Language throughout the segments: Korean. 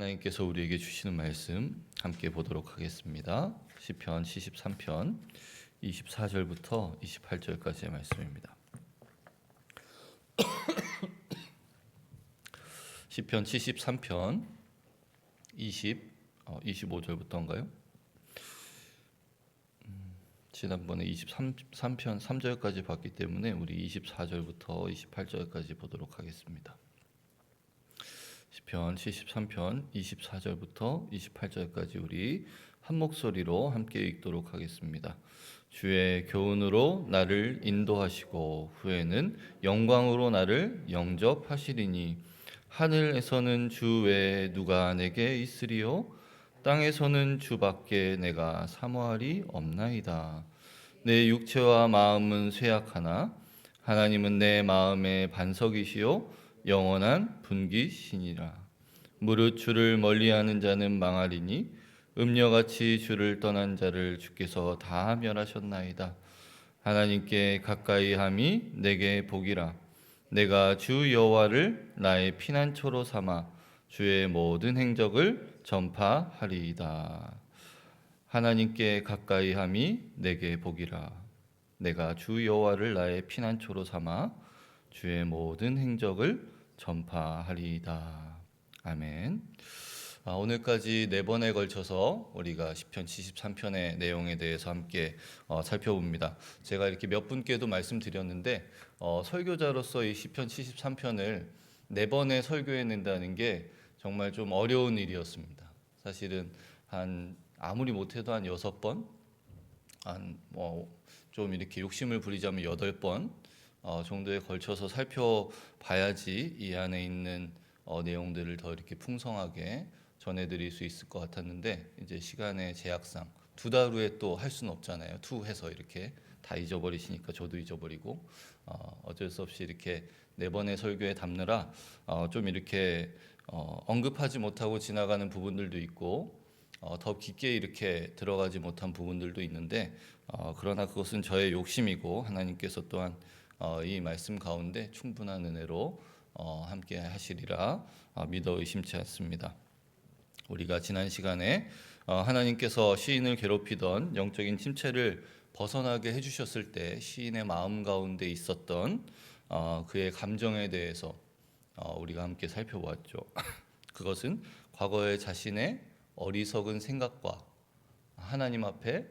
하나님께서 우리에게 주시는 말씀 함께 보도록 하겠습니다. 시편 73편 24절부터 28절까지의 말씀입니다. 시편 73편 25절부터인가요? 지난번에 23편 3절까지 봤기 때문에 우리 24절부터 28절까지 보도록 하겠습니다. 시편 73편 24절부터 28절까지 우리 한 목소리로 함께 읽도록 하겠습니다. 주의 교훈으로 나를 인도하시고 후에는 영광으로 나를 영접하시리니 하늘에서는 주 외에 누가 내게 있으리요 땅에서는 주밖에 내가 사모할이 없나이다. 내 육체와 마음은 쇠약하나 하나님은 내 마음의 반석이시요 영원한 분기시니라. 무릇 주를 멀리하는 자는 망하리니 음녀같이 주를 떠난 자를 주께서 다 멸하셨나이다. 하나님께 가까이함이 내게 복이라. 내가 주 여호와를 나의 피난처로 삼아 주의 모든 행적을 전파하리이다. 하나님께 가까이함이 내게 복이라. 내가 주 여호와를 나의 피난처로 삼아 주의 모든 행적을 전파하리이다. 아멘. 오늘까지 4번에 걸쳐서 우리가 시편 73편의 내용에 대해서 함께 살펴봅니다. 제가 이렇게 몇 분께도 말씀드렸는데 설교자로서 이 시편 73편을 4번에 설교해낸다는 게 정말 좀 어려운 일이었습니다. 사실은 아무리 못해도 한 6번, 좀 이렇게 욕심을 부리자면 8번 정도에 걸쳐서 살펴봐야지 이 안에 있는 내용들을 더 이렇게 풍성하게 전해드릴 수 있을 것 같았는데 이제 시간의 제약상 2달 후에 또 할 수는 없잖아요. 해서 이렇게 다 잊어버리시니까 저도 잊어버리고 어쩔 수 없이 이렇게 4번의 설교에 담느라 좀 이렇게 언급하지 못하고 지나가는 부분들도 있고 더 깊게 이렇게 들어가지 못한 부분들도 있는데 그러나 그것은 저의 욕심이고 하나님께서 또한 이 말씀 가운데 충분한 은혜로 함께 하시리라 믿어 의심치 않습니다. 우리가 지난 시간에 하나님께서 시인을 괴롭히던 영적인 침체를 벗어나게 해주셨을 때 시인의 마음 가운데 있었던 그의 감정에 대해서 우리가 함께 살펴보았죠. 그것은 과거의 자신의 어리석은 생각과 하나님 앞에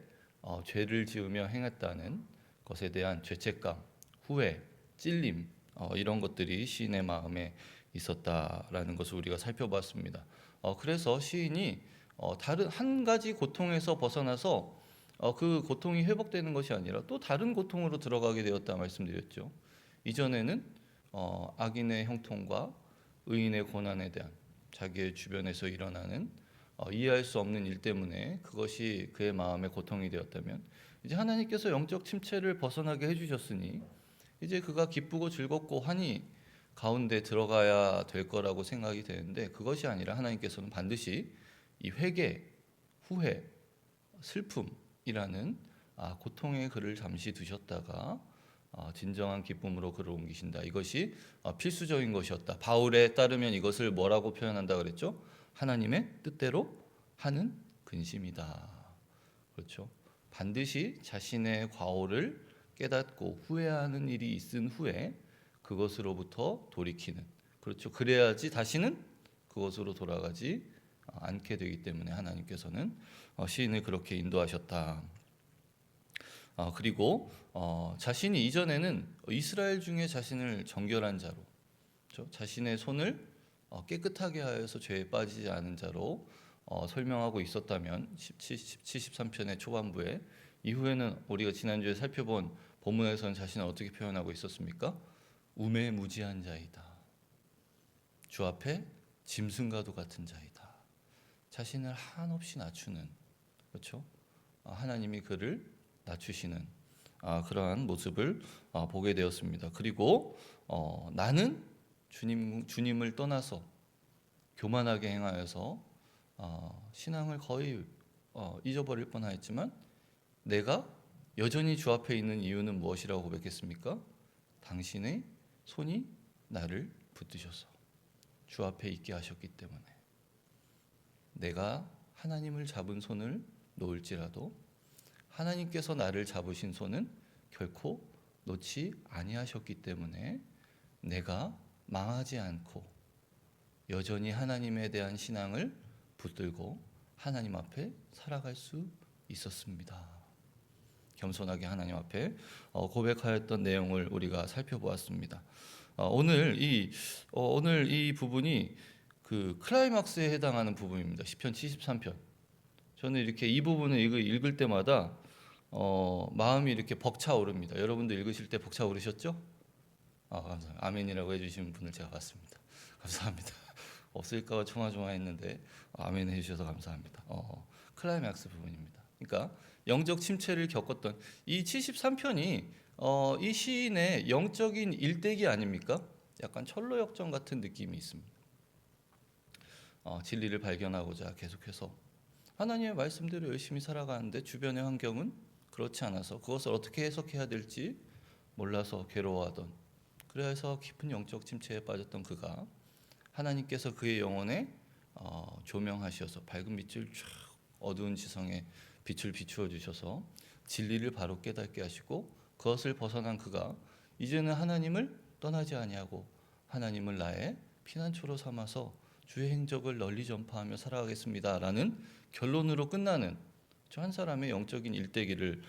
죄를 지으며 행했다는 것에 대한 죄책감, 후회, 찔림 이런 것들이 시인의 마음에 있었다라는 것을 우리가 살펴봤습니다. 그래서 시인이 다른 한 가지 고통에서 벗어나서 그 고통이 회복되는 것이 아니라 또 다른 고통으로 들어가게 되었다 말씀드렸죠. 이전에는 악인의 형통과 의인의 고난에 대한 자기의 주변에서 일어나는 이해할 수 없는 일 때문에 그것이 그의 마음의 고통이 되었다면 이제 하나님께서 영적 침체를 벗어나게 해주셨으니 이제 그가 기쁘고 즐겁고 환히 가운데 들어가야 될 거라고 생각이 되는데 그것이 아니라 하나님께서는 반드시 이 회개, 후회, 슬픔이라는 고통의 그를 잠시 두셨다가 진정한 기쁨으로 그를 옮기신다. 이것이 필수적인 것이었다. 바울에 따르면 이것을 뭐라고 표현한다 그랬죠? 하나님의 뜻대로 하는 근심이다. 그렇죠? 반드시 자신의 과오를 깨닫고 후회하는 일이 있은 후에 그것으로부터 돌이키는, 그렇죠. 그래야지 다시는 그것으로 돌아가지 않게 되기 때문에 하나님께서는 시인을 그렇게 인도하셨다. 그리고 자신이 이전에는 이스라엘 중에 자신을 정결한 자로, 그렇죠? 자신의 손을 깨끗하게 하여서 죄에 빠지지 않은 자로 설명하고 있었다면 73편의 초반부에 이후에는 우리가 지난주에 살펴본 본문에서는 자신을 어떻게 표현하고 있었습니까? 우매무지한 자이다. 주 앞에 짐승과도 같은 자이다. 자신을 한없이 낮추는, 그렇죠? 하나님이 그를 낮추시는 그러한 모습을 보게 되었습니다. 그리고 나는 주님을 떠나서 교만하게 행하여서 신앙을 거의 잊어버릴 뻔하였지만 내가 여전히 주 앞에 있는 이유는 무엇이라고 고백했습니까? 당신의 손이 나를 붙드셔서 주 앞에 있게 하셨기 때문에. 내가 하나님을 잡은 손을 놓을지라도 하나님께서 나를 잡으신 손은 결코 놓지 아니하셨기 때문에 내가 망하지 않고 여전히 하나님에 대한 신앙을 붙들고 하나님 앞에 살아갈 수 있었습니다. 겸손하게 하나님 앞에 고백하였던 내용을 우리가 살펴보았습니다. 오늘 이 부분이 그 클라이막스에 해당하는 부분입니다. 시편 73편. 저는 이렇게 이 부분을 읽을 때마다 마음이 이렇게 벅차오릅니다. 여러분도 읽으실 때 벅차오르셨죠? 감사합니다. 아멘이라고 해주신 분을 제가 봤습니다. 감사합니다. 없을까 봐 조마조마했는데 아멘 해주셔서 감사합니다. 클라이맥스 부분입니다. 그러니까 영적 침체를 겪었던 이 73편이 이 시인의 영적인 일대기 아닙니까? 약간 철로역전 같은 느낌이 있습니다. 진리를 발견하고자 계속해서 하나님의 말씀대로 열심히 살아가는데 주변의 환경은 그렇지 않아서 그것을 어떻게 해석해야 될지 몰라서 괴로워하던, 그래서 깊은 영적 침체에 빠졌던 그가 하나님께서 그의 영혼에 조명하셔서 밝은 빛을 쫙 어두운 지성에 빛을 비추어 주셔서 진리를 바로 깨닫게 하시고 그것을 벗어난 그가 이제는 하나님을 떠나지 아니하고 하나님을 나의 피난처로 삼아서 주의 행적을 널리 전파하며 살아가겠습니다라는 결론으로 끝나는 저 한 사람의 영적인 일대기를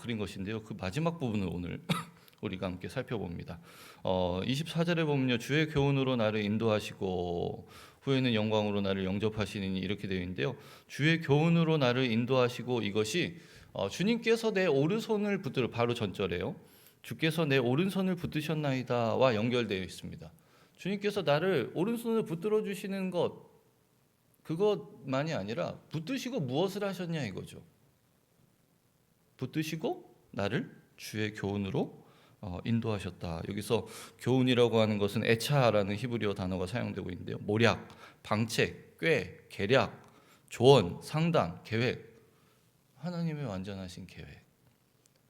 그린 것인데요. 그 마지막 부분을 오늘 우리가 함께 살펴봅니다. 24절에 보면요, 주의 교훈으로 나를 인도하시고 후에는 영광으로 나를 영접하시니 이렇게 되어 있는데요. 주의 교훈으로 나를 인도하시고, 이것이 주님께서 내 오른손을 붙들어, 바로 전절에요. 주께서 내 오른손을 붙드셨나이다와 연결되어 있습니다. 주님께서 나를 오른손을 붙들어 주시는 것, 그것만이 아니라 붙드시고 무엇을 하셨냐 이거죠. 붙드시고 나를 주의 교훈으로 인도하셨다. 여기서 교훈이라고 하는 것은 에차라는 히브리어 단어가 사용되고 있는데요. 모략, 방책, 꾀, 계략, 조언, 상담, 계획, 하나님의 완전하신 계획,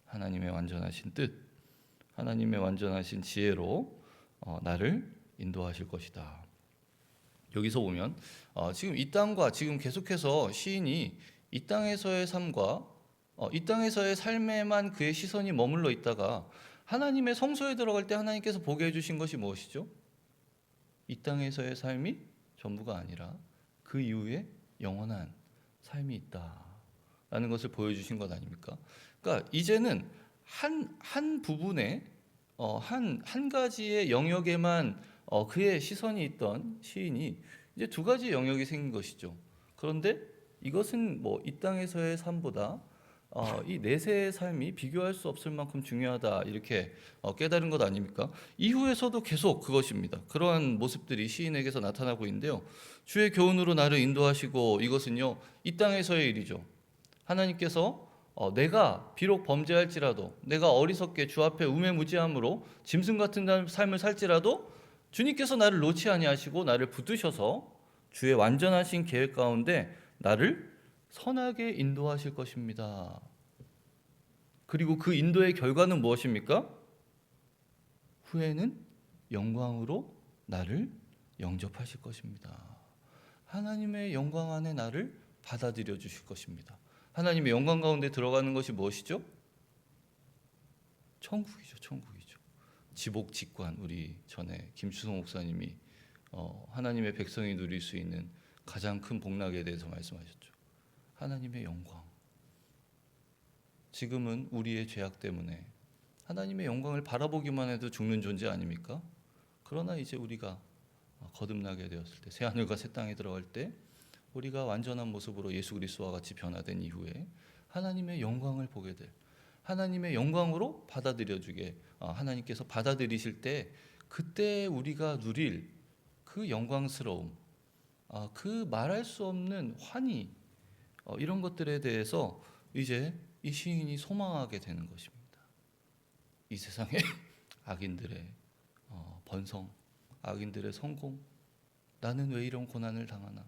하나님의 완전하신 뜻, 하나님의 완전하신 지혜로 나를 인도하실 것이다. 여기서 보면 지금 이 땅과 지금 계속해서 시인이 이 땅에서의 삶과 이 땅에서의 삶에만 그의 시선이 머물러 있다가 하나님의 성소에 들어갈 때 하나님께서 보게 해주신 것이 무엇이죠? 이 땅에서의 삶이 전부가 아니라 그 이후에 영원한 삶이 있다라는 것을 보여주신 것 아닙니까? 그러니까 이제는 한 부분에 한 가지의 영역에만 그의 시선이 있던 시인이 이제 두 가지 영역이 생긴 것이죠. 그런데 이것은 뭐 이 땅에서의 삶보다 이 내세의 삶이 비교할 수 없을 만큼 중요하다, 이렇게 깨달은 것 아닙니까? 이후에서도 계속 그것입니다. 그러한 모습들이 시인에게서 나타나고 있는데요. 주의 교훈으로 나를 인도하시고, 이것은요 이 땅에서의 일이죠. 하나님께서 내가 비록 범죄할지라도, 내가 어리석게 주 앞에 우매무지함으로 짐승 같은 삶을 살지라도 주님께서 나를 놓지 아니하시고 나를 붙드셔서 주의 완전하신 계획 가운데 나를 선하게 인도하실 것입니다. 그리고 그 인도의 결과는 무엇입니까? 후에는 영광으로 나를 영접하실 것입니다. 하나님의 영광 안에 나를 받아들여 주실 것입니다. 하나님의 영광 가운데 들어가는 것이 무엇이죠? 천국이죠. 천국이죠. 지복직관, 우리 전에 김추성 목사님이 하나님의 백성이 누릴 수 있는 가장 큰 복락에 대해서 말씀하셨죠. 하나님의 영광. 지금은 우리의 죄악 때문에 하나님의 영광을 바라보기만 해도 죽는 존재 아닙니까? 그러나 이제 우리가 거듭나게 되었을 때, 새 하늘과 새 땅에 들어갈 때 우리가 완전한 모습으로 예수 그리스도와 같이 변화된 이후에 하나님의 영광을 보게 될, 하나님의 영광으로 받아들여주게 하나님께서 받아들이실 때, 그때 우리가 누릴 그 영광스러움, 그 말할 수 없는 환희, 이런 것들에 대해서 이제 이 시인이 소망하게 되는 것입니다. 이 세상의 악인들의 번성, 악인들의 성공, 나는 왜 이런 고난을 당하나,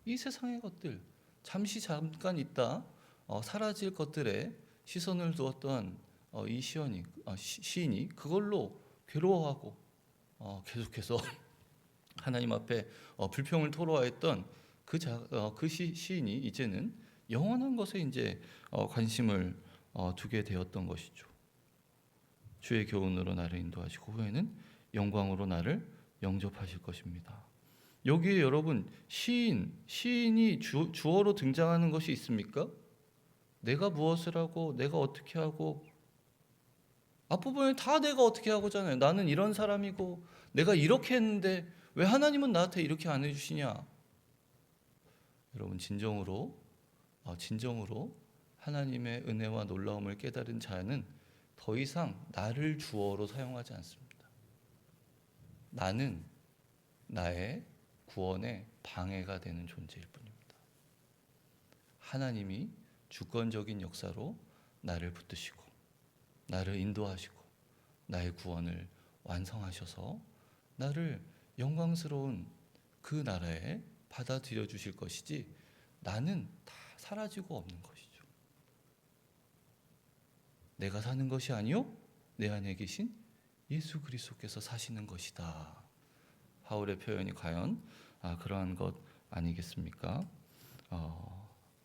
이 세상의 것들, 잠깐 있다 사라질 것들에 시선을 두었던 이 시인이 그걸로 괴로워하고 계속해서 하나님 앞에 불평을 토로하였던 시인이 이제는 영원한 것에 이제 관심을 두게 되었던 것이죠. 주의 교훈으로 나를 인도하시고 후에는 영광으로 나를 영접하실 것입니다. 여기에 여러분 시인이 주어로 등장하는 것이 있습니까? 내가 무엇을 하고 내가 어떻게 하고 앞부분에 다 내가 어떻게 하고잖아요. 나는 이런 사람이고 내가 이렇게 했는데 왜 하나님은 나한테 이렇게 안 해주시냐? 여러분 진정으로 하나님의 은혜와 놀라움을 깨달은 자는 더 이상 나를 주어로 사용하지 않습니다. 나는 나의 구원에 방해가 되는 존재일 뿐입니다. 하나님이 주권적인 역사로 나를 붙드시고 나를 인도하시고 나의 구원을 완성하셔서 나를 영광스러운 그 나라에 받아들여 주실 것이지 나는 다 사라지고 없는 것이죠. 내가 사는 것이 아니요 내 안에 계신 예수 그리스도께서 사시는 것이다. 바울의 표현이 과연 그러한 것 아니겠습니까?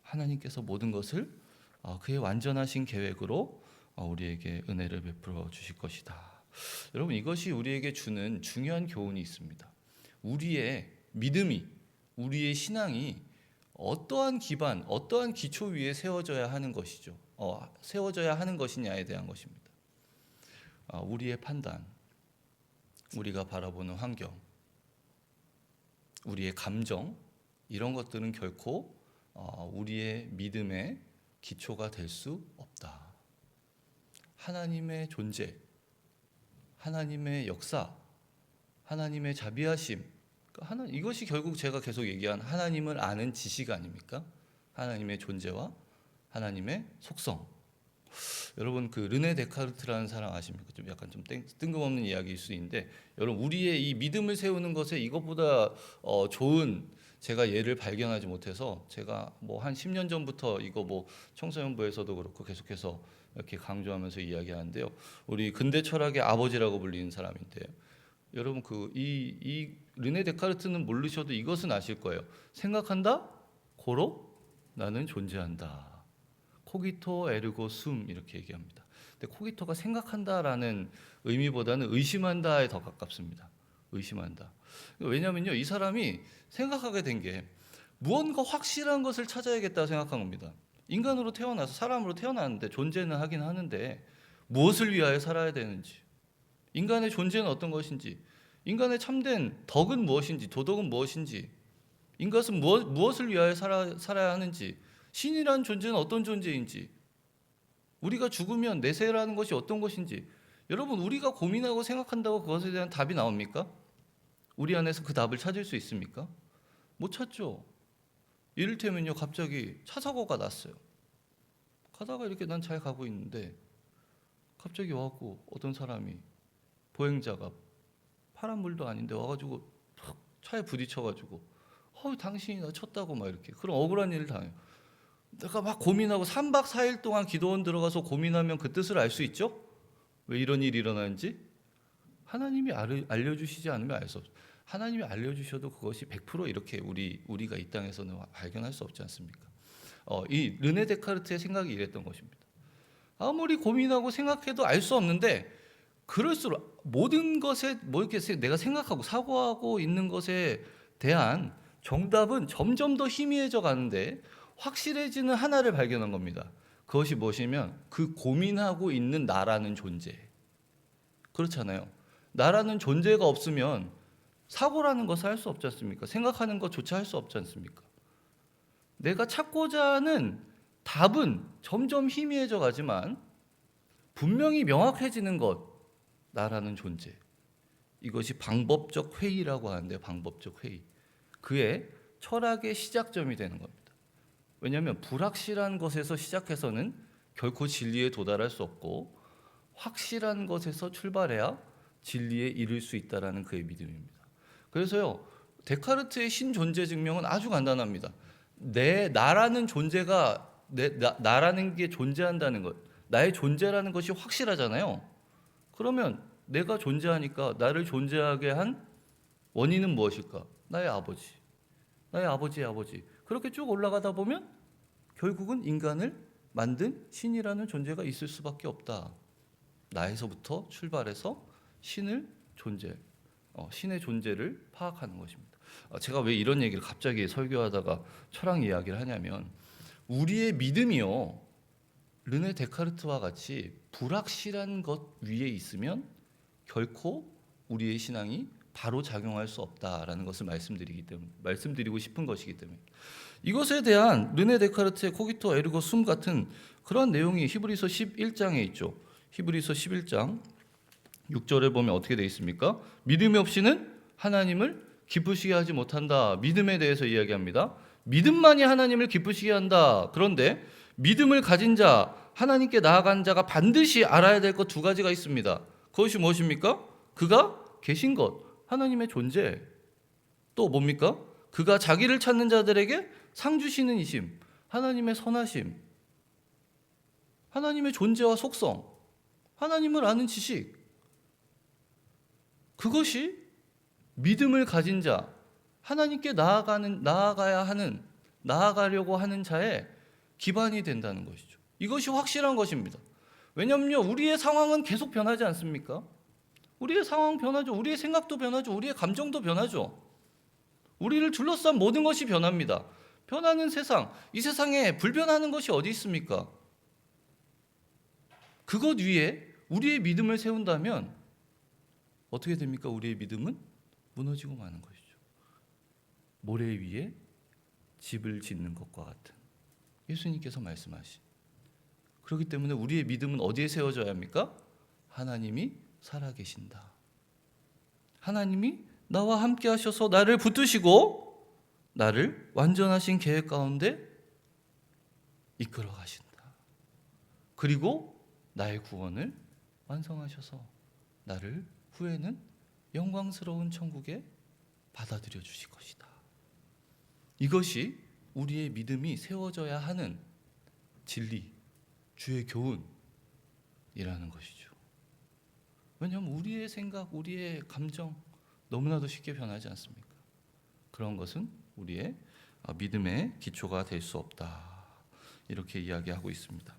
하나님께서 모든 것을 그의 완전하신 계획으로 우리에게 은혜를 베풀어 주실 것이다. 여러분 이것이 우리에게 주는 중요한 교훈이 있습니다. 우리의 믿음이 우리의 신앙이 어떠한 기반, 어떠한 기초 위에 세워져야 하는 것이죠. 세워져야 하는 것이냐에 대한 것입니다. 우리의 판단, 우리가 바라보는 환경, 우리의 감정 이런 것들은 결코 우리의 믿음의 기초가 될 수 없다. 하나님의 존재, 하나님의 역사, 하나님의 자비하심, 이것이 결국 제가 계속 얘기한 하나님을 아는 지식 아닙니까? 하나님의 존재와 하나님의 속성. 여러분 그 르네 데카르트라는 사람 아십니까? 좀 약간 좀 뜬금없는 이야기일 수 있는데 여러분 우리의 이 믿음을 세우는 것에 이것보다 좋은 제가 예를 발견하지 못해서 제가 뭐 한 10년 전부터 이거 뭐 청소년부에서도 그렇고 계속해서 이렇게 강조하면서 이야기하는데요. 우리 근대 철학의 아버지라고 불리는 사람인데요. 여러분 이 르네 데카르트는 모르셔도 이것은 아실 거예요. 생각한다, 고로 나는 존재한다. 코기토 에르고 숨 이렇게 얘기합니다. 근데 코기토가 생각한다라는 의미보다는 의심한다에 더 가깝습니다. 의심한다. 왜냐면요, 이 사람이 생각하게 된 게 무언가 확실한 것을 찾아야겠다 생각한 겁니다. 인간으로 태어나서 사람으로 태어났는데 존재는 하긴 하는데 무엇을 위하여 살아야 되는지, 인간의 존재는 어떤 것인지, 인간의 참된 덕은 무엇인지, 도덕은 무엇인지, 인간은 무엇을 위하여 살아야 하는지, 신이라는 존재는 어떤 존재인지, 우리가 죽으면 내세라는 것이 어떤 것인지, 여러분 우리가 고민하고 생각한다고 그것에 대한 답이 나옵니까? 우리 안에서 그 답을 찾을 수 있습니까? 못 찾죠. 이를테면요, 갑자기 차 사고가 났어요. 가다가 이렇게 난 잘 가고 있는데 갑자기 와갖고 어떤 사람이, 보행자가 파란불도 아닌데 와가지고 탁 차에 부딪혀가지고 당신이 나 쳤다고 막 이렇게 그런 억울한 일을 당해요. 내가 막 고민하고 3박 4일 동안 기도원 들어가서 고민하면 그 뜻을 알 수 있죠? 왜 이런 일이 일어나는지? 하나님이 알려주시지 않으면 알 수 없어요. 하나님이 알려주셔도 그것이 100% 이렇게 우리가 이 땅에서는 발견할 수 없지 않습니까? 이 르네 데카르트의 생각이 이랬던 것입니다. 아무리 고민하고 생각해도 알 수 없는데 그럴수록 모든 것에 뭐 이렇게 내가 생각하고 사고하고 있는 것에 대한 정답은 점점 더 희미해져 가는데 확실해지는 하나를 발견한 겁니다. 그것이 무엇이면 그 고민하고 있는 나라는 존재. 그렇잖아요. 나라는 존재가 없으면 사고라는 것을 할 수 없지 않습니까? 생각하는 것조차 할 수 없지 않습니까? 내가 찾고자 하는 답은 점점 희미해져 가지만 분명히 명확해지는 것, 나라는 존재. 이것이 방법적 회의라고 하는데, 방법적 회의. 그의 철학의 시작점이 되는 겁니다. 왜냐하면 불확실한 것에서 시작해서는 결코 진리에 도달할 수 없고 확실한 것에서 출발해야 진리에 이를 수 있다라는 그의 믿음입니다. 그래서요, 데카르트의 신존재 증명은 아주 간단합니다. 나라는 존재가 나라는 게 존재한다는 것, 나의 존재라는 것이 확실하잖아요. 그러면 내가 존재하니까 나를 존재하게 한 원인은 무엇일까? 나의 아버지. 나의 아버지의 아버지. 그렇게 쭉 올라가다 보면 결국은 인간을 만든 신이라는 존재가 있을 수밖에 없다. 나에서부터 출발해서 신의 존재를 파악하는 것입니다. 제가 왜 이런 얘기를 갑자기 설교하다가 철학 이야기를 하냐면, 우리의 믿음이요, 르네 데카르트와 같이 불확실한 것 위에 있으면 결코 우리의 신앙이 바로 작용할 수 없다라는 것을 말씀드리고 싶은 것이기 때문에, 이것에 대한 르네 데카르트의 코기토 에르고 숨 같은 그런 내용이 히브리서 11장에 있죠. 히브리서 11장 6절에 보면 어떻게 되어 있습니까? 믿음이 없이는 하나님을 기쁘시게 하지 못한다. 믿음에 대해서 이야기합니다. 믿음만이 하나님을 기쁘시게 한다. 그런데 믿음을 가진 자, 하나님께 나아간 자가 반드시 알아야 될 것 두 가지가 있습니다. 그것이 무엇입니까? 그가 계신 것, 하나님의 존재. 또 뭡니까? 그가 자기를 찾는 자들에게 상 주시는 이심, 하나님의 선하심, 하나님의 존재와 속성, 하나님을 아는 지식. 그것이 믿음을 가진 자, 하나님께 나아가려고 하는 자의 기반이 된다는 것이죠. 이것이 확실한 것입니다. 왜냐하면요, 우리의 상황은 계속 변하지 않습니까? 우리의 상황 변하죠. 우리의 생각도 변하죠. 우리의 감정도 변하죠. 우리를 둘러싼 모든 것이 변합니다. 변하는 세상, 이 세상에 불변하는 것이 어디 있습니까? 그것 위에 우리의 믿음을 세운다면 어떻게 됩니까? 우리의 믿음은 무너지고 마는 것이죠. 모래 위에 집을 짓는 것과 같은, 예수님께서 말씀하신. 그렇기 때문에 우리의 믿음은 어디에 세워져야 합니까? 하나님이 살아계신다. 하나님이 나와 함께 하셔서 나를 붙드시고 나를 완전하신 계획 가운데 이끌어 가신다. 그리고 나의 구원을 완성하셔서 나를 후에는 영광스러운 천국에 받아들여 주실 것이다. 이것이 우리의 믿음이 세워져야 하는 진리, 주의 교훈이라는 것이죠. 왜냐하면 우리의 생각, 우리의 감정 너무나도 쉽게 변하지 않습니까? 그런 것은 우리의 믿음의 기초가 될 수 없다. 이렇게 이야기하고 있습니다.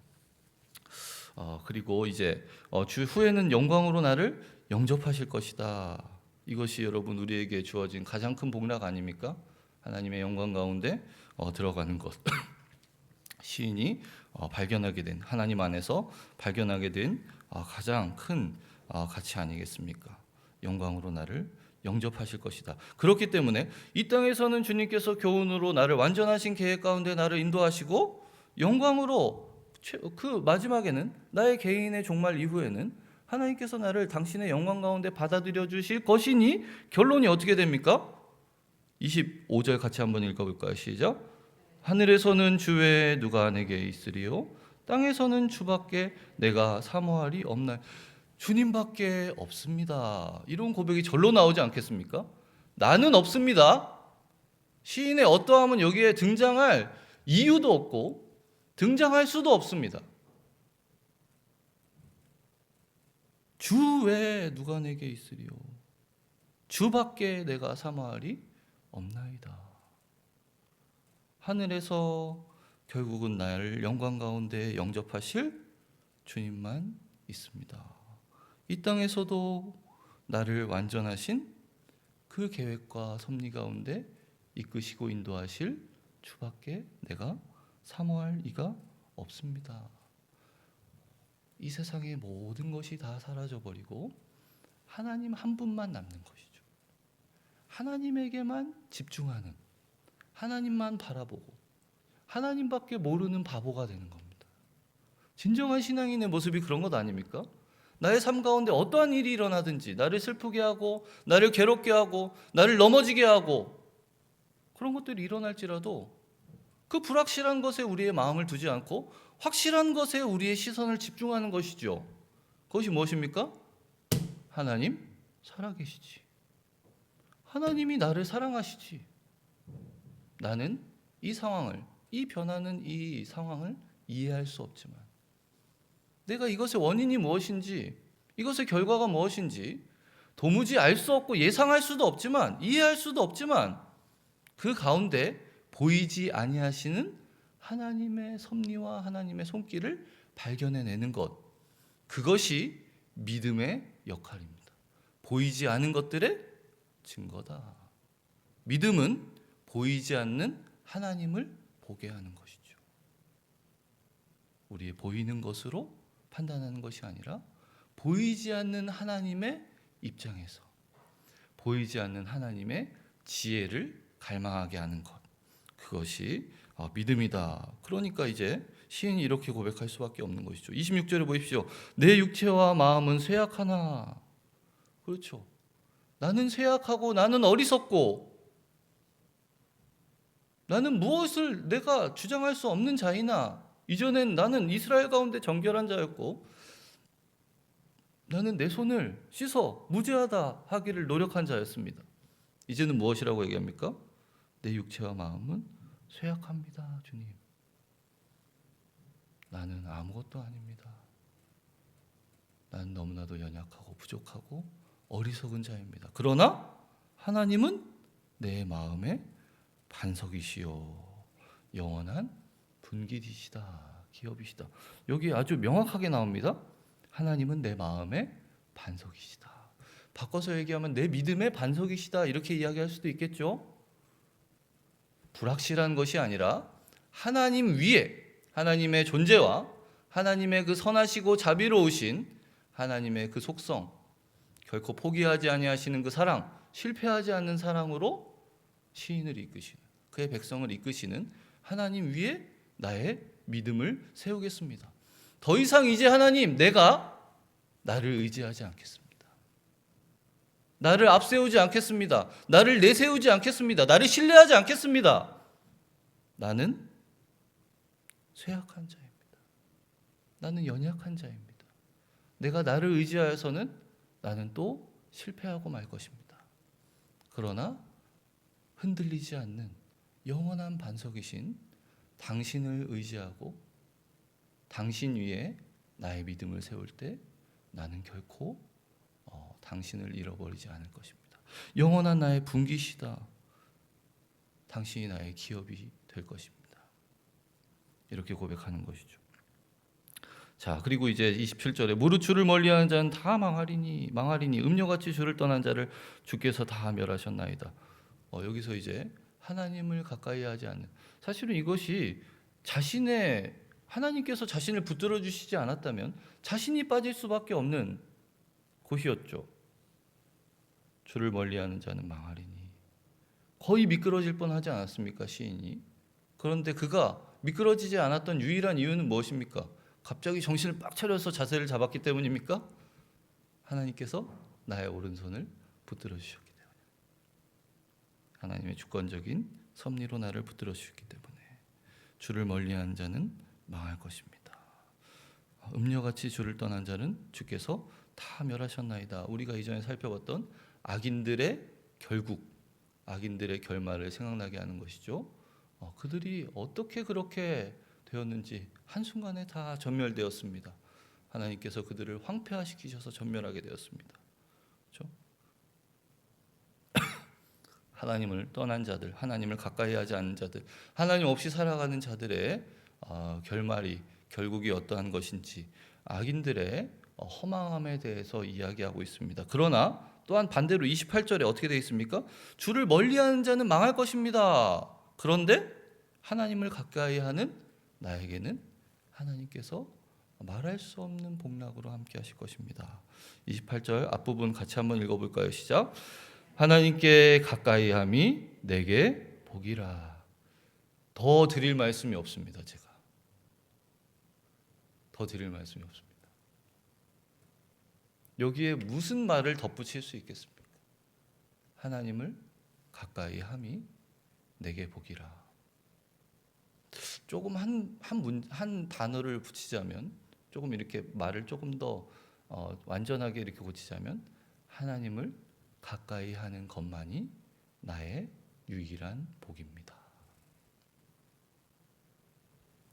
그리고 이제 주 후에는 영광으로 나를 영접하실 것이다. 이것이 여러분 우리에게 주어진 가장 큰 복락 아닙니까? 하나님의 영광 가운데 들어가는 것. 시인이 발견하게 된, 하나님 안에서 발견하게 된 가장 큰 가치 아니겠습니까? 영광으로 나를 영접하실 것이다. 그렇기 때문에 이 땅에서는 주님께서 교훈으로 나를 완전하신 계획 가운데 나를 인도하시고, 영광으로 그 마지막에는 나의 개인의 종말 이후에는 하나님께서 나를 당신의 영광 가운데 받아들여 주실 것이니, 결론이 어떻게 됩니까? 25절 같이 한번 읽어볼까요? 시작. 하늘에서는 주 외에 누가 내게 있으리요? 땅에서는 주밖에 내가 사모할이 없나요? 주님밖에 없습니다. 이런 고백이 절로 나오지 않겠습니까? 나는 없습니다. 시인의 어떠함은 여기에 등장할 이유도 없고 등장할 수도 없습니다. 주 외에 누가 내게 있으리요? 주밖에 내가 사모할이 없나이다. 하늘에서 결국은 나를 영광 가운데 영접하실 주님만 있습니다. 이 땅에서도 나를 완전하신 그 계획과 섭리 가운데 이끄시고 인도하실 주밖에 내가 사모할 이가 없습니다. 이 세상의 모든 것이 다 사라져버리고 하나님 한 분만 남는 것이죠. 하나님에게만 집중하는, 하나님만 바라보고 하나님밖에 모르는 바보가 되는 겁니다. 진정한 신앙인의 모습이 그런 것 아닙니까? 나의 삶 가운데 어떠한 일이 일어나든지 나를 슬프게 하고 나를 괴롭게 하고 나를 넘어지게 하고 그런 것들이 일어날지라도 그 불확실한 것에 우리의 마음을 두지 않고 확실한 것에 우리의 시선을 집중하는 것이죠. 그것이 무엇입니까? 하나님 살아계시지. 하나님이 나를 사랑하시지. 나는 이 상황을, 이 변하는 이 상황을 이해할 수 없지만, 내가 이것의 원인이 무엇인지, 이것의 결과가 무엇인지 도무지 알 수 없고 예상할 수도 없지만, 이해할 수도 없지만, 그 가운데 보이지 아니하시는 하나님의 섭리와 하나님의 손길을 발견해내는 것, 그것이 믿음의 역할입니다. 보이지 않은 것들의 증거다. 믿음은 보이지 않는 하나님을 보게 하는 것이죠. 우리의 보이는 것으로 판단하는 것이 아니라 보이지 않는 하나님의 입장에서 보이지 않는 하나님의 지혜를 갈망하게 하는 것, 그것이 믿음이다. 그러니까 이제 시인이 이렇게 고백할 수밖에 없는 것이죠. 26절에 보십시오. 내 육체와 마음은 쇠약하나. 그렇죠. 나는 쇠약하고 나는 어리석고 나는 무엇을 내가 주장할 수 없는 자이나, 이전엔 나는 이스라엘 가운데 정결한 자였고 나는 내 손을 씻어 무죄하다 하기를 노력한 자였습니다. 이제는 무엇이라고 얘기합니까? 내 육체와 마음은 쇠약합니다, 주님. 나는 아무것도 아닙니다. 나는 너무나도 연약하고 부족하고 어리석은 자입니다. 그러나 하나님은 내 마음의 반석이시요 영원한 분깃이시다, 기업이시다. 여기 아주 명확하게 나옵니다. 하나님은 내 마음의 반석이시다. 바꿔서 얘기하면 내 믿음의 반석이시다, 이렇게 이야기할 수도 있겠죠. 불확실한 것이 아니라 하나님 위에 하나님의 존재와 하나님의 그 선하시고 자비로우신 하나님의 그 속성, 결코 포기하지 아니하시는 그 사랑, 실패하지 않는 사랑으로 시인을 이끄시는, 그의 백성을 이끄시는 하나님 위에 나의 믿음을 세우겠습니다. 더 이상 이제 하나님, 내가 나를 의지하지 않겠습니다. 나를 앞세우지 않겠습니다. 나를 내세우지 않겠습니다. 나를 신뢰하지 않겠습니다. 나는 쇠약한 자입니다. 나는 연약한 자입니다. 내가 나를 의지하여서는 나는 또 실패하고 말 것입니다. 그러나 흔들리지 않는 영원한 반석이신 당신을 의지하고 당신 위에 나의 믿음을 세울 때 나는 결코 당신을 잃어버리지 않을 것입니다. 영원한 나의 분깃이다. 당신이 나의 기업이 될 것입니다. 이렇게 고백하는 것이죠. 자, 그리고 이제 27절에 무릇 주를 멀리하는 자는 다 망하리니 음녀같이 주를 떠난 자를 주께서 다 멸하셨나이다. 여기서 이제 하나님을 가까이 하지 않는, 사실은 이것이 하나님께서 자신을 붙들어 주시지 않았다면 자신이 빠질 수밖에 없는 곳이었죠. 주를 멀리하는 자는 망하리니. 거의 미끄러질 뻔하지 않았습니까, 시인이? 그런데 그가 미끄러지지 않았던 유일한 이유는 무엇입니까? 갑자기 정신을 빡 차려서 자세를 잡았기 때문입니까? 하나님께서 나의 오른손을 붙들어 주셨기 때문에, 하나님의 주권적인 섭리로 나를 붙들어 주셨기 때문에 주를 멀리하는 자는 망할 것입니다. 음녀같이 주를 떠난 자는 주께서 다 멸하셨나이다. 우리가 이전에 살펴봤던 악인들의 결국, 악인들의 결말을 생각나게 하는 것이죠. 그들이 어떻게 그렇게 되었는지 한순간에 다 전멸되었습니다. 하나님께서 그들을 황폐화시키셔서 전멸하게 되었습니다. 그렇죠? 하나님을 떠난 자들, 하나님을 가까이 하지 않는 자들, 하나님 없이 살아가는 자들의 결국이 어떠한 것인지 악인들의 허망함에 대해서 이야기하고 있습니다. 그러나 또한 반대로 28절에 어떻게 되어 있습니까? 주를 멀리하는 자는 망할 것입니다. 그런데 하나님을 가까이 하는 나에게는 하나님께서 말할 수 없는 복락으로 함께 하실 것입니다. 28절 앞부분 같이 한번 읽어볼까요? 시작. 하나님께 가까이 함이 내게 복이라. 더 드릴 말씀이 없습니다. 제가 더 드릴 말씀이 없습니다. 여기에 무슨 말을 덧붙일 수 있겠습니까? 하나님을 가까이 함이 내게 복이라. 조금 한 단어를 붙이자면, 조금 이렇게 말을 조금 더 완전하게 이렇게 고치자면, 하나님을 가까이 하는 것만이 나의 유일한 복입니다.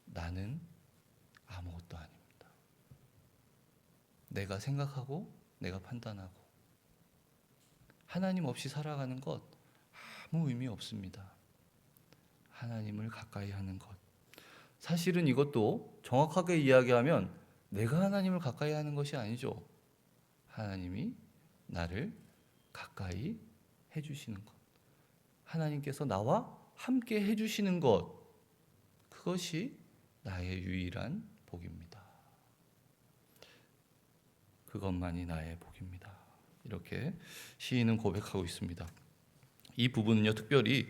나는 아무것도 아닙니다. 내가 생각하고 내가 판단하고 하나님 없이 살아가는 것 아무 의미 없습니다. 하나님을 가까이 하는 것. 사실은 이것도 정확하게 이야기하면 내가 하나님을 가까이 하는 것이 아니죠. 하나님이 나를 가까이 해주시는 것. 하나님께서 나와 함께 해주시는 것. 그것이 나의 유일한 복입니다. 그것만이 나의 복입니다. 이렇게 시인은 고백하고 있습니다. 이 부분은요, 특별히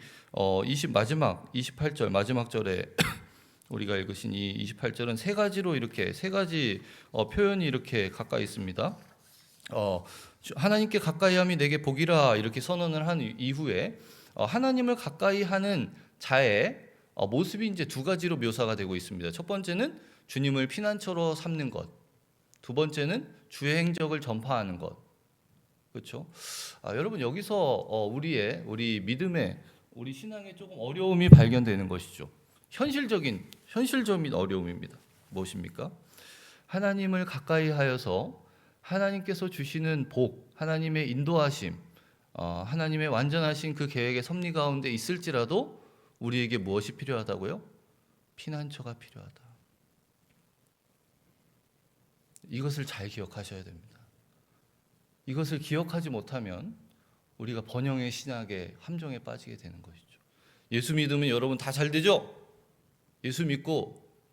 마지막 28절 마지막 절에 우리가 읽으신 이 28절은 세 가지 표현이 이렇게 가까이 있습니다. 하나님께 가까이함이 내게 복이라 이렇게 선언을 한 이후에 하나님을 가까이 하는 자의 모습이 이제 두 가지로 묘사가 되고 있습니다. 첫 번째는 주님을 피난처로 삼는 것, 두 번째는 주의 행적을 전파하는 것. 그렇죠? 여러분 여기서 우리 믿음의 우리 신앙에 조금 어려움이 발견되는 것이죠. 현실적인 어려움입니다. 무엇입니까? 하나님을 가까이 하여서 하나님께서 주시는 복, 하나님의 인도하심, 하나님의 완전하신 그 계획의 섭리 가운데 있을지라도 우리에게 무엇이 필요하다고요? 피난처가 필요하다. 이것을 잘 기억하셔야 됩니다. 이것을 기억하지 못하면 우리가 번영의 신학의 함정에 빠지게 되는 것이죠. 예수 믿으면 여러분 다 잘 되죠? 예수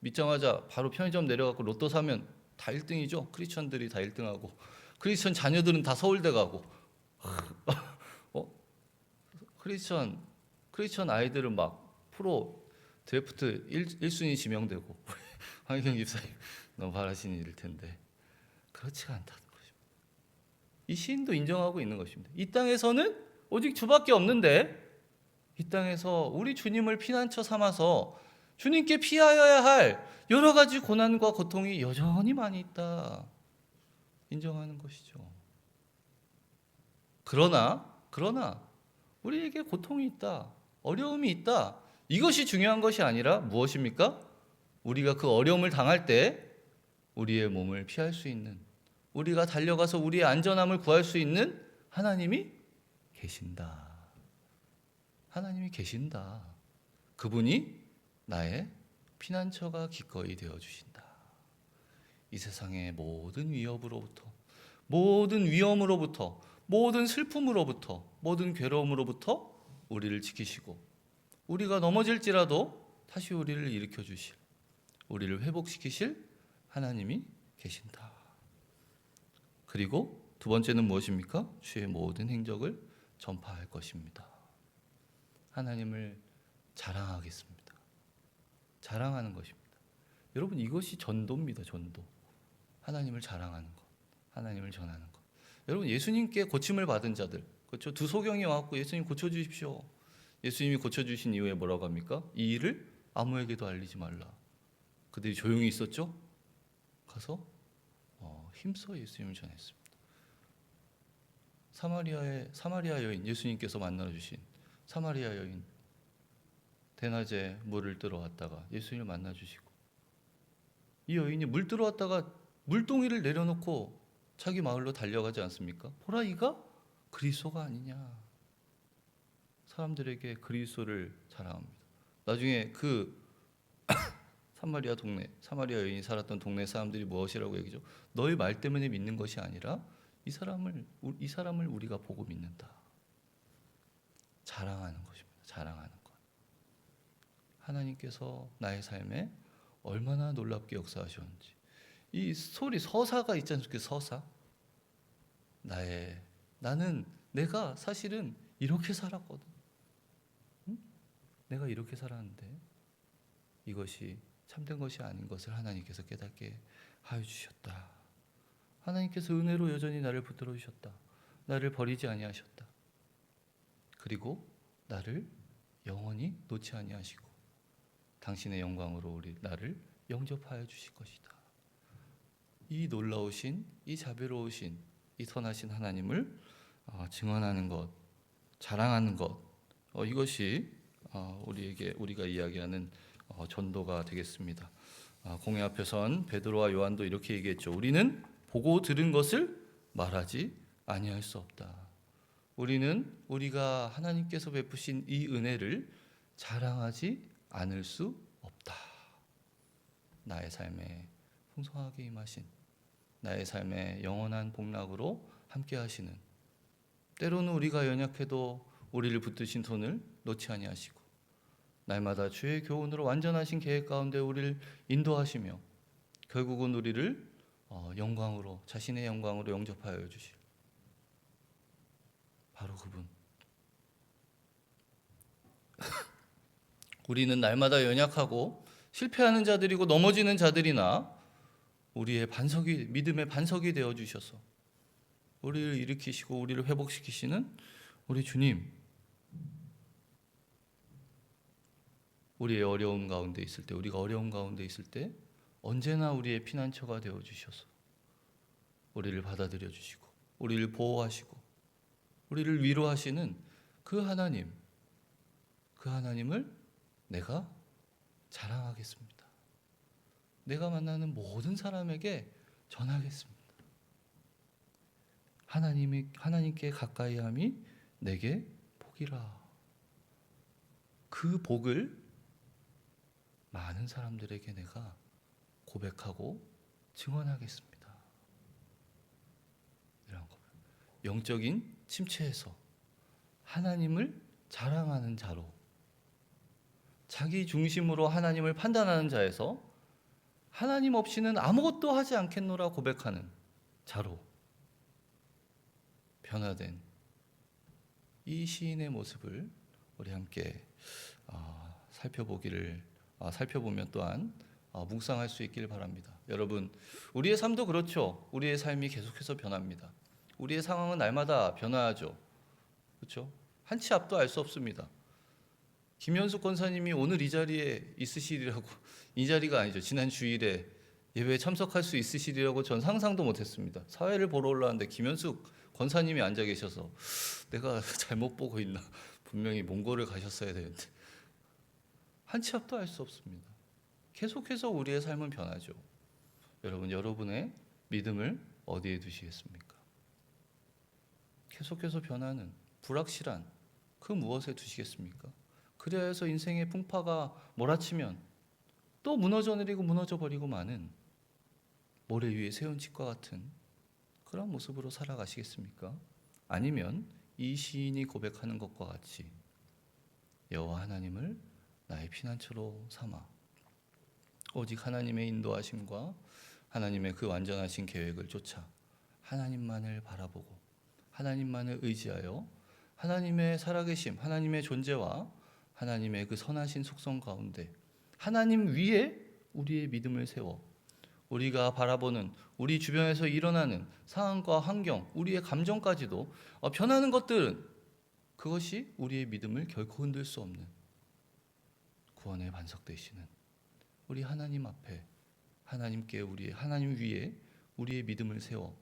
믿자마자 바로 편의점 내려가고 로또 사면 다 1등이죠. 크리스천들이 다 1등하고 크리스천 자녀들은 다 서울대 가고 크리스천 아이들은 막 프로 드래프트 1순위 지명되고 황희경 집사님 너무 바라시는 일일 텐데 그렇지가 않다는 것입니다. 이 시인도 인정하고 있는 것입니다. 이 땅에서는 오직 주밖에 없는데 이 땅에서 우리 주님을 피난처 삼아서 주님께 피하여야 할 여러 가지 고난과 고통이 여전히 많이 있다. 인정하는 것이죠. 그러나 우리에게 고통이 있다. 어려움이 있다. 이것이 중요한 것이 아니라 무엇입니까? 우리가 그 어려움을 당할 때 우리의 몸을 피할 수 있는, 우리가 달려가서 우리의 안전함을 구할 수 있는 하나님이 계신다. 하나님이 계신다. 그분이 나의 피난처가 기꺼이 되어주신다. 이 세상의 모든 위협으로부터, 모든 위험으로부터, 모든 슬픔으로부터, 모든 괴로움으로부터 우리를 지키시고 우리가 넘어질지라도 다시 우리를 일으켜 주실, 우리를 회복시키실 하나님이 계신다. 그리고 두 번째는 무엇입니까? 주의 모든 행적을 전파할 것입니다. 하나님을 자랑하겠습니다. 자랑하는 것입니다. 여러분 이것이 전도입니다. 전도. 하나님을 자랑하는 것, 하나님을 전하는 것. 여러분 예수님께 고침을 받은 자들, 그렇죠? 두 소경이 와갖고 예수님 고쳐주십시오. 예수님이 고쳐주신 이후에 뭐라고 합니까? 이 일을 아무에게도 알리지 말라. 그들이 조용히 있었죠? 가서 힘써 예수님을 전했습니다. 사마리아 여인, 예수님께서 만나 주신 사마리아 여인, 대낮에 물을 뜨러 왔다가 예수님을 만나 주시고, 이 여인이 물 뜨러 왔다가 물동이를 내려놓고 자기 마을로 달려가지 않습니까? 보라 이가 그리스도가 아니냐. 사람들에게 그리스도를 자랑합니다. 나중에 그 사마리아 여인이 살았던 동네 사람들이 무엇이라고 얘기죠? 너희 말 때문에 믿는 것이 아니라 이 사람을 우리가 보고 믿는다. 자랑하는 것입니다. 자랑하는 것. 하나님께서 나의 삶에 얼마나 놀랍게 역사하셨는지. 이 스토리 서사가 있지 않습니까? 서사. 내가 사실은 이렇게 살았거든. 응? 내가 이렇게 살았는데 이것이 참된 것이 아닌 것을 하나님께서 깨닫게 하여 주셨다. 하나님께서 은혜로 여전히 나를 붙들어 주셨다. 나를 버리지 아니하셨다. 그리고 나를 영원히 놓지 아니하시고 당신의 영광으로 나를 영접하여 주실 것이다. 이 놀라우신, 이 자비로우신, 이 선하신 하나님을 증언하는 것, 자랑하는 것, 이것이 우리가 이야기하는 전도가 되겠습니다. 공회 앞에 선 베드로와 요한도 이렇게 얘기했죠. 우리는 보고 들은 것을 말하지 아니할 수 없다. 우리가 하나님께서 베푸신 이 은혜를 자랑하지 않을 수 없다. 나의 삶에 풍성하게 임하신, 나의 삶에 영원한 복락으로 함께 하시는, 때로는 우리가 연약해도 우리를 붙드신 손을 놓지 아니하시고 날마다 주의 교훈으로 완전하신 계획 가운데 우리를 인도하시며 결국은 우리를 영광으로, 자신의 영광으로 영접하여 주실 바로 그분. 우리는 날마다 연약하고 실패하는 자들이고 넘어지는 자들이나 우리의 반석이, 믿음의 반석이 되어 주셔서 우리를 일으키시고 우리를 회복시키시는 우리 주님, 우리의 어려움 가운데 있을 때, 우리가 어려움 가운데 있을 때 언제나 우리의 피난처가 되어 주셔서 우리를 받아들여 주시고 우리를 보호하시고 우리를 위로하시는 그 하나님, 그 하나님을 내가 자랑하겠습니다. 내가 만나는 모든 사람에게 전하겠습니다. 하나님께 가까이함이 내게 복이라. 그 복을 많은 사람들에게 내가 고백하고 증언하겠습니다. 이런 거. 영적인 침체에서 하나님을 자랑하는 자로, 자기 중심으로 하나님을 판단하는 자에서 하나님 없이는 아무것도 하지 않겠노라 고백하는 자로 변화된 이 시인의 모습을 우리 함께 살펴보면 또한 묵상할 수 있길 바랍니다. 여러분, 우리의 삶도 그렇죠. 우리의 삶이 계속해서 변합니다. 우리의 상황은 날마다 변화하죠. 그렇죠? 한 치 앞도 알 수 없습니다. 김현숙 권사님이 오늘 이 자리에 있으시리라고, 이 자리가 아니죠. 지난 주일에 예배에 참석할 수 있으시리라고 전 상상도 못했습니다. 사회를 보러 올라왔는데 김현숙 권사님이 앉아 계셔서 내가 잘못 보고 있나, 분명히 몽골을 가셨어야 되는데 한 치 앞도 알 수 없습니다. 계속해서 우리의 삶은 변하죠. 여러분, 여러분의 믿음을 어디에 두시겠습니까? 계속해서 변하는 불확실한 그 무엇에 두시겠습니까? 그래야 해서 인생의 풍파가 몰아치면 또 무너져 내리고 무너져 버리고 마는 모래 위에 세운 집과 같은 그런 모습으로 살아가시겠습니까? 아니면 이 시인이 고백하는 것과 같이 여호와 하나님을 나의 피난처로 삼아 오직 하나님의 인도하심과 하나님의 그 완전하신 계획을 쫓아 하나님만을 바라보고 하나님만을 의지하여 하나님의 살아계심, 하나님의 존재와 하나님의 그 선하신 속성 가운데 하나님 위에 우리의 믿음을 세워 우리가 바라보는 우리 주변에서 일어나는 상황과 환경, 우리의 감정까지도 변하는 것들은 그것이 우리의 믿음을 결코 흔들 수 없는 구원의 반석 되시는 우리 하나님 앞에 하나님 위에 우리의 믿음을 세워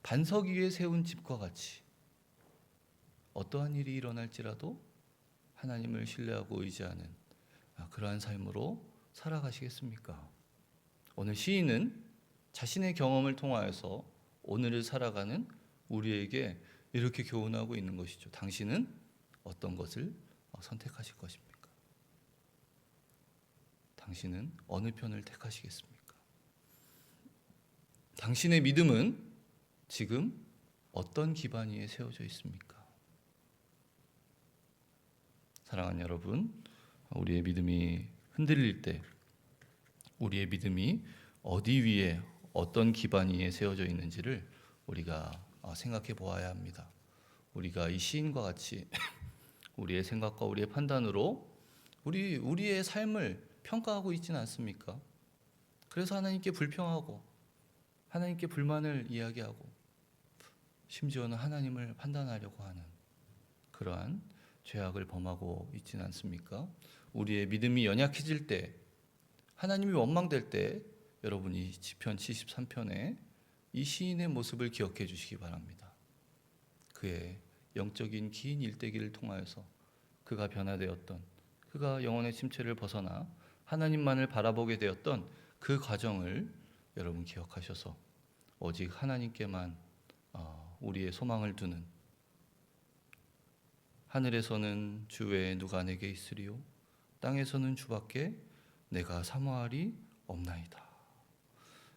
반석 위에 세운 집과 같이 어떠한 일이 일어날지라도 하나님을 신뢰하고 의지하는 그러한 삶으로 살아가시겠습니까? 오늘 시인은 자신의 경험을 통하여서 오늘을 살아가는 우리에게 이렇게 교훈하고 있는 것이죠. 당신은 어떤 것을 선택하실 것입니까? 당신은 어느 편을 택하시겠습니까? 당신의 믿음은 지금 어떤 기반 위에 세워져 있습니까? 사랑하는 여러분, 우리의 믿음이 흔들릴 때 우리의 믿음이 어디 위에 어떤 기반 위에 세워져 있는지를 우리가 생각해 보아야 합니다. 우리가 이 시인과 같이 우리의 생각과 우리의 판단으로 우리의 삶을 평가하고 있지는 않습니까? 그래서 하나님께 불평하고 하나님께 불만을 이야기하고 심지어는 하나님을 판단하려고 하는 그러한 죄악을 범하고 있지는 않습니까? 우리의 믿음이 연약해질 때, 하나님이 원망될 때 여러분이 시편 73편에 이 시인의 모습을 기억해 주시기 바랍니다. 그의 영적인 긴 일대기를 통하여서 그가 변화되었던, 그가 영혼의 침체를 벗어나 하나님만을 바라보게 되었던 그 과정을 여러분 기억하셔서 오직 하나님께만 우리의 소망을 두는, 하늘에서는 주 외에 누가 내게 있으리요? 땅에서는 주밖에 내가 사모하리 없나이다.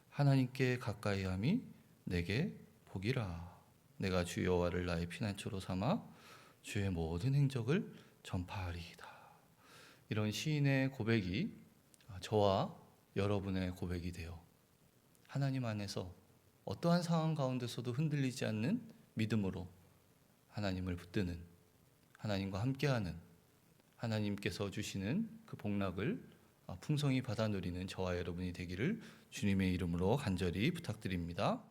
하나님께 가까이함이 내게 복이라. 내가 주 여호와를 나의 피난처로 삼아 주의 모든 행적을 전파하리이다. 이런 시인의 고백이 저와 여러분의 고백이 되어 하나님 안에서 어떠한 상황 가운데서도 흔들리지 않는 믿음으로 하나님을 붙드는, 하나님과 함께하는, 하나님께서 주시는 그 복락을 풍성히 받아 누리는 저와 여러분이 되기를 주님의 이름으로 간절히 부탁드립니다.